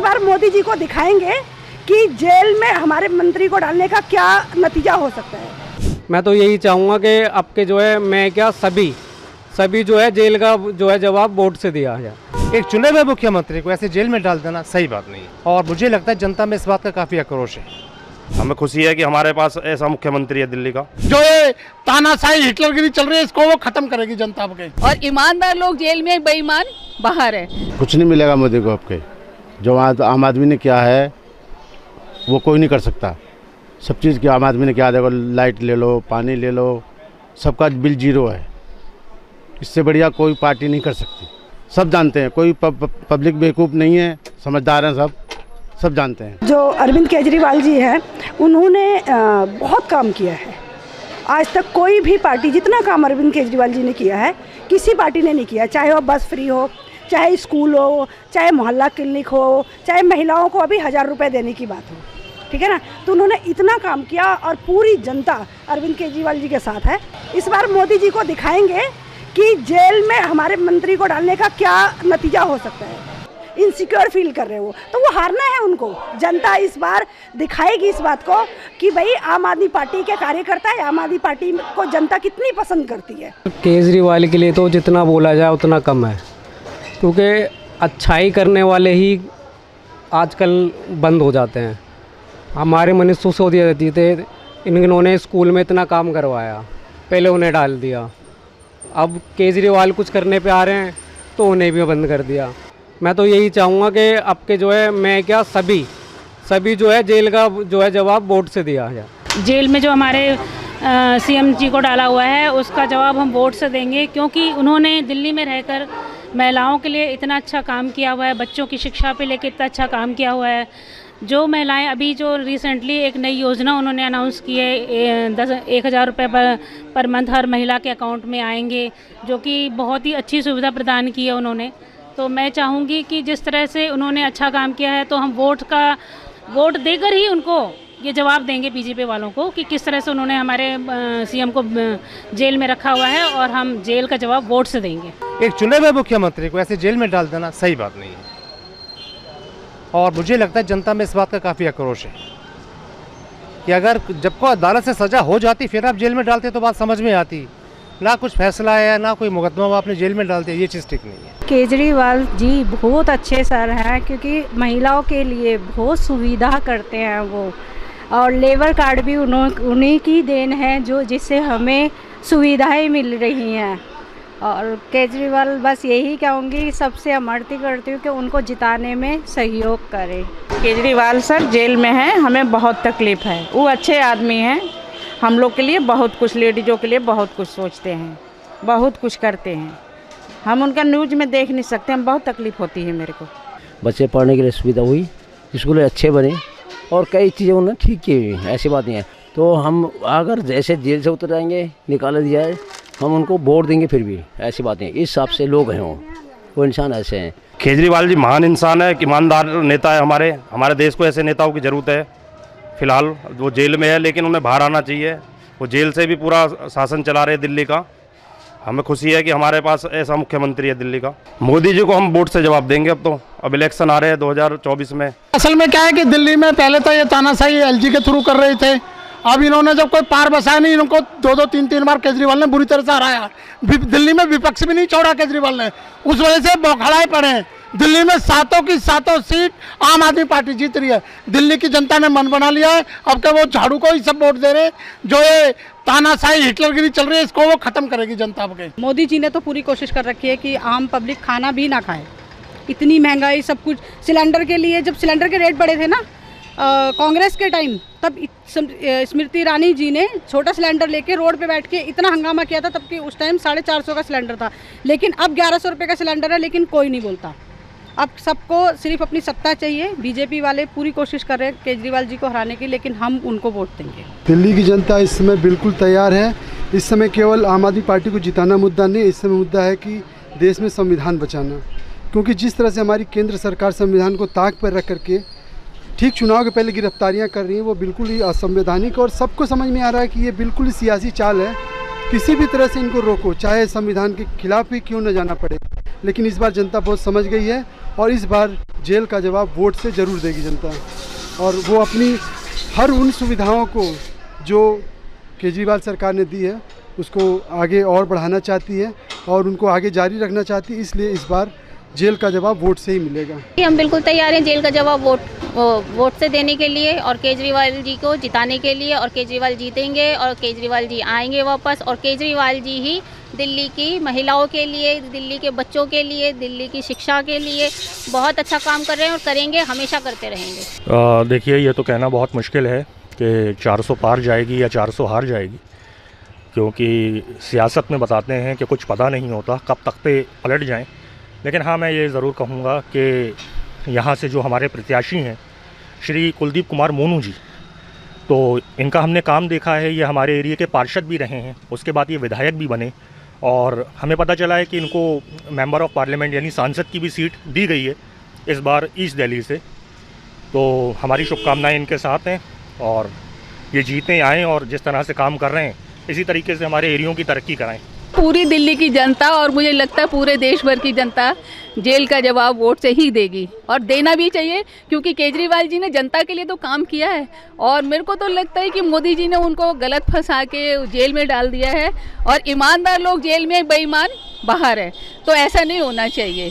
बार मोदी जी को दिखाएंगे कि जेल में हमारे मंत्री को डालने का क्या नतीजा हो सकता है। मैं तो यही चाहूँगा कि आपके जो है मैं क्या सभी जो है जेल का जो है जवाब वोट से दिया जाए। एक चुने हुए मुख्यमंत्री को ऐसे जेल में डाल देना सही बात नहीं है और मुझे लगता है जनता में इस बात का काफी आक्रोश है। हमें खुशी है कि हमारे पास ऐसा मुख्यमंत्री है दिल्ली का। जो ये तानाशाही हिटलरगिरी चल रही है इसको वो खत्म करेगी जनता के। और ईमानदार लोग जेल में, बेईमान बाहर है। कुछ नहीं मिलेगा मोदी को आपके, जो आम आदमी ने किया है वो कोई नहीं कर सकता। सब चीज़ की आम आदमी ने क्या, देखो लाइट ले लो, पानी ले लो, सबका बिल जीरो है। इससे बढ़िया कोई पार्टी नहीं कर सकती। सब जानते हैं, कोई पब्लिक बेवकूफ़ नहीं है, समझदार हैं, सब जानते हैं। जो अरविंद केजरीवाल जी हैं उन्होंने बहुत काम किया है। आज तक कोई भी पार्टी जितना काम अरविंद केजरीवाल जी ने किया है किसी पार्टी ने नहीं किया। चाहे वो बस फ्री हो, चाहे स्कूल हो, चाहे मोहल्ला क्लिनिक हो, चाहे महिलाओं को अभी 1000 रुपये देने की बात हो, ठीक है ना। तो उन्होंने इतना काम किया और पूरी जनता अरविंद केजरीवाल जी के साथ है। इस बार मोदी जी को दिखाएंगे कि जेल में हमारे मंत्री को डालने का क्या नतीजा हो सकता है। इनसिक्योर फील कर रहे हो तो वो हारना है उनको। जनता इस बार दिखाएगी इस बात को कि भाई आम आदमी पार्टी के कार्यकर्ता है, आम आदमी पार्टी को जनता कितनी पसंद करती है। केजरीवाल के लिए तो जितना बोला जाए उतना कम है, क्योंकि अच्छाई करने वाले ही आजकल बंद हो जाते हैं। हमारे मनीष सिसोदिया जी थे, इन्होंने स्कूल में इतना काम करवाया, पहले उन्हें डाल दिया। अब केजरीवाल कुछ करने पे आ रहे हैं तो उन्हें भी बंद कर दिया। मैं तो यही चाहूँगा कि आपके जो है मैं क्या सभी जो है जेल का जो है जवाब वोट से दिया जाए। जेल में जो हमारे सीएम जी को डाला हुआ है उसका जवाब हम वोट से देंगे, क्योंकि उन्होंने दिल्ली में रहकर महिलाओं के लिए इतना अच्छा काम किया हुआ है, बच्चों की शिक्षा पे लेकर इतना अच्छा काम किया हुआ है। जो महिलाएं अभी जो रिसेंटली एक नई योजना उन्होंने अनाउंस की है, 1000 रुपये पर मंथ हर महिला के अकाउंट में आएंगे, जो कि बहुत ही अच्छी सुविधा प्रदान की है उन्होंने। तो मैं चाहूँगी कि जिस तरह से उन्होंने अच्छा काम किया है तो हम वोट देकर ही उनको ये जवाब देंगे बीजेपी वालों को कि किस तरह से उन्होंने हमारे सीएम को जेल में रखा हुआ है, और हम जेल का जवाब वोट से देंगे। एक चुने हुए मुख्यमंत्री को ऐसे जेल में डाल देना सही बात नहीं है और मुझे लगता है जनता में इस बात का काफ़ी आक्रोश है कि अगर जब को अदालत से सज़ा हो जाती फिर आप जेल में डालते तो बात समझ में आती। ना कुछ फैसला है ना कोई मुकदमा, वो आपने जेल में डालते, ये चीज़ ठीक नहीं है। केजरीवाल जी बहुत अच्छे सर हैं, क्योंकि महिलाओं के लिए बहुत सुविधा करते हैं वो, और लेबर कार्ड भी उन्हीं की देन है जो जिससे हमें सुविधाएं मिल रही हैं। और केजरीवाल बस यही कहूँगी, सबसे अमर्ती करती हूँ कि उनको जिताने में सहयोग करें। केजरीवाल सर जेल में हैं, हमें बहुत तकलीफ़ है। वो अच्छे आदमी हैं, हम लोग के लिए बहुत कुछ, लेडीज़ों के लिए बहुत कुछ सोचते हैं, बहुत कुछ करते हैं। हम उनका न्यूज़ में देख नहीं सकते, हम बहुत तकलीफ़ होती है मेरे को। बच्चे पढ़ने के लिए सुविधा हुई, स्कूल अच्छे बने और कई चीज़ें उन्होंने ठीक की हुई, ऐसी बात नहीं है। तो हम अगर जैसे जेल से उतर जाएंगे, निकाला दिया जाए, हम उनको वोट देंगे फिर भी, ऐसी बात नहीं। इस हिसाब से लोग हैं, वो इंसान ऐसे हैं। केजरीवाल जी महान इंसान है, ईमानदार नेता है। हमारे देश को ऐसे नेताओं की ज़रूरत है। फिलहाल वो जेल में है लेकिन उन्हें बाहर आना चाहिए। वो जेल से भी पूरा शासन चला रहे दिल्ली का। हमें खुशी है कि हमारे पास ऐसा मुख्यमंत्री है दिल्ली का। मोदी जी को हम वोट से जवाब देंगे। अब इलेक्शन आ रहे हैं 2024 में। असल में क्या है कि दिल्ली में पहले तो ये तानाशाही एलजी के थ्रू कर रहे थे, अब इन्होंने जब कोई पार बसाया नहीं, इनको 2-2, 3-3 बार केजरीवाल ने बुरी तरह से हराया। दिल्ली में विपक्ष भी नहीं छोड़ा केजरीवाल ने, उस वजह से बौखलाए पड़े। दिल्ली में 7 की 7 सीट आम आदमी पार्टी जीत रही है। दिल्ली की जनता ने मन बना लिया है, अब क्या वो झाड़ू को ही सब वोट दे रहे हैं। जो ये तानाशाही हिटलरगिरी चल रही है इसको वो खत्म करेगी जनता के। मोदी जी ने तो पूरी कोशिश कर रखी है कि आम पब्लिक खाना भी ना खाए। इतनी महंगाई, सब कुछ, सिलेंडर के लिए जब सिलेंडर के रेट बढ़े थे ना कांग्रेस के टाइम, तब स्मृति ईरानी जी ने छोटा सिलेंडर लेके रोड पे बैठ के इतना हंगामा किया था। तब कि उस टाइम 450 का सिलेंडर था, लेकिन अब 1100 रुपये का सिलेंडर है, लेकिन कोई नहीं बोलता। अब सबको सिर्फ अपनी सत्ता चाहिए। बीजेपी वाले पूरी कोशिश कर रहे हैं केजरीवाल जी को हराने की, लेकिन हम उनको वोट देंगे। दिल्ली की जनता इस समय बिल्कुल तैयार है। इस समय केवल आम आदमी पार्टी को जिताना मुद्दा नहीं, इस समय मुद्दा है कि देश में संविधान बचाना। क्योंकि जिस तरह से हमारी केंद्र सरकार संविधान को ताक पर रख करके ठीक चुनाव के पहले गिरफ्तारियां कर रही हैं, वो बिल्कुल ही असंवैधानिक, और सबको समझ में आ रहा है कि ये बिल्कुल ही सियासी चाल है। किसी भी तरह से इनको रोको, चाहे संविधान के खिलाफ ही क्यों न जाना पड़े। लेकिन इस बार जनता बहुत समझ गई है और इस बार जेल का जवाब वोट से ज़रूर देगी जनता। और वो अपनी हर उन सुविधाओं को जो केजरीवाल सरकार ने दी है उसको आगे और बढ़ाना चाहती है और उनको आगे जारी रखना चाहती है, इसलिए इस बार जेल का जवाब वोट से ही मिलेगा। हम बिल्कुल तैयार हैं जेल का जवाब वोट से देने के लिए और केजरीवाल जी को जिताने के लिए, और केजरीवाल जीतेंगे और केजरीवाल जी आएंगे वापस, और केजरीवाल जी ही दिल्ली की महिलाओं के लिए, दिल्ली के बच्चों के लिए, दिल्ली की शिक्षा के लिए बहुत अच्छा काम कर रहे हैं और करेंगे, हमेशा करते रहेंगे। देखिए, ये तो कहना बहुत मुश्किल है कि 400 पार जाएगी या 400 हार जाएगी, क्योंकि सियासत में बताते हैं कि कुछ पता नहीं होता कब तक पे पलट जाएं। लेकिन हाँ, मैं ये ज़रूर कहूँगा कि यहाँ से जो हमारे प्रत्याशी हैं श्री कुलदीप कुमार मोनू जी, तो इनका हमने काम देखा है। ये हमारे एरिया के पार्षद भी रहे हैं, उसके बाद ये विधायक भी बने, और हमें पता चला है कि इनको मेंबर ऑफ पार्लियामेंट यानी सांसद की भी सीट दी गई है इस बार ईस्ट दिल्ली से। तो हमारी शुभकामनाएं इनके साथ हैं और ये जीतें आएँ और जिस तरह से काम कर रहे हैं इसी तरीके से हमारे एरियो की तरक्की कराएं। पूरी दिल्ली की जनता और मुझे लगता है पूरे देश भर की जनता जेल का जवाब वोट से ही देगी, और देना भी चाहिए, क्योंकि केजरीवाल जी ने जनता के लिए तो काम किया है। और मेरे को तो लगता है कि मोदी जी ने उनको गलत फंसा के जेल में डाल दिया है, और ईमानदार लोग जेल में, बेईमान बाहर है, तो ऐसा नहीं होना चाहिए।